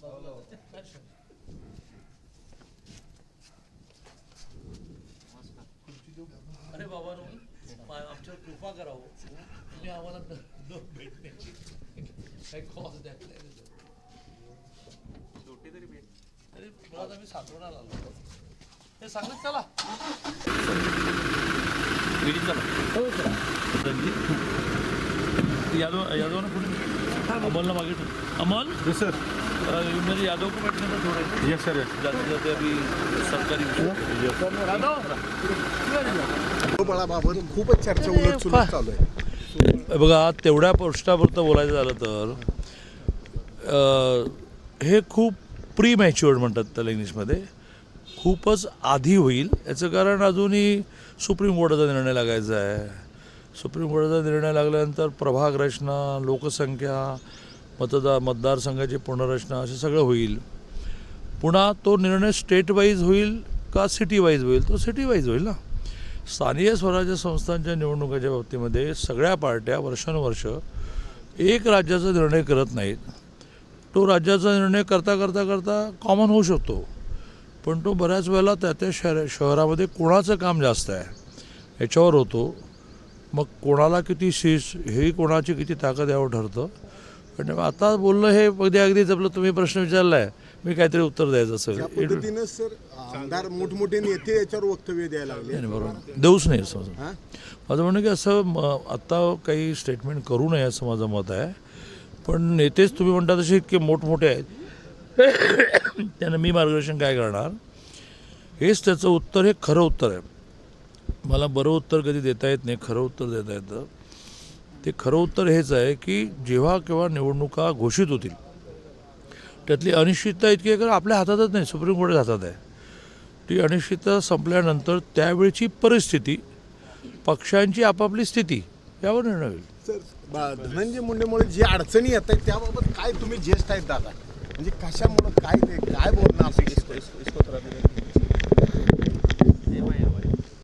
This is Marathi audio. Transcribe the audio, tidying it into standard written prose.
अरे बाबा आमच्यावर कृपा करावं, तुम्ही आम्हाला भेटण्याची काही कॉल द्या शेवटी तरी भेट. अरे मुळात आम्ही सातवणाला आलो हे सांगत चला यादव पुढे अमलला मागितलं. अमल सर मेरे यादव को बैठने में थोड़ा यस सर जाते जाते अभी सरकारी बळाबाबत खूपच चर्चा उलटसुलट चालू आहे. बघा तेवढ्या पृष्ठापुरतं बोलायचं झालं तर हे खूप प्री मॅच्युअर्ड म्हणतात त्याला इंग्लिशमध्ये, खूपच आधी होईल. याचं कारण अजूनही सुप्रीम कोर्टाचा निर्णय लागायचा आहे. सुप्रीम कोर्टाचा निर्णय लागल्यानंतर प्रभाग रचना, लोकसंख्या, मतदारसंघाची पुनर्रचना असं सगळं होईल. पुन्हा तो निर्णय स्टेट वाईज होईल का सिटी वाईज होईल? तो सिटी वाईज होईल ना. स्थानिक स्वराज्य संस्थांच्या निवडणुकाच्या बाबतीमध्ये सगळ्या पार्ट्या वर्षानुवर्ष एक राज्याचा निर्णय करत नाहीत. तो राज्याचा निर्णय करता करता करता कॉमन होऊ शकतो, पण तो बऱ्याच वेळेला त्या शहरामध्ये कोणाचं काम जास्त आहे याच्यावर होतो. मग कोणाला किती शीस हे कोणाची किती ताकद यावर ठरतं. पण आता बोललं हे अगदीच आपलं तुम्ही प्रश्न विचारला आहे, मी काहीतरी उत्तर द्यायचं असेल. सर आमदार मोठमोठे नेते याच्यावर वक्तव्य द्यायला लागले. बरोबर देऊच नाही असं माझं म्हणणं की असं आत्ता काही स्टेटमेंट करू नये असं माझं मत आहे. पण नेतेच तुम्ही म्हणता तसे इतके मोठमोठे आहेत त्यांना मी मार्गदर्शन काय करणार? हेच त्याचं उत्तर, हे खरं उत्तर आहे. मला बरं उत्तर कधी देता येत नाही, खरं उत्तर देता येतं. ते खरं उत्तर हेच आहे की जेव्हा केव्हा निवडणुका घोषित होतील त्यातली अनिश्चितता इतकी आहे, कारण आपल्या हातातच नाही, सुप्रीम कोर्टाच्या हातात आहे. ती अनिश्चितता संपल्यानंतर त्यावेळची परिस्थिती, पक्षांची आपापली स्थिती यावर निर्णय होईल. सर धनंजय मुंडेमुळे जी अडचणी येत आहेत त्याबाबत काय तुम्ही ज्येष्ठ आहेत दादा, म्हणजे कशामुळं काय बोलणार?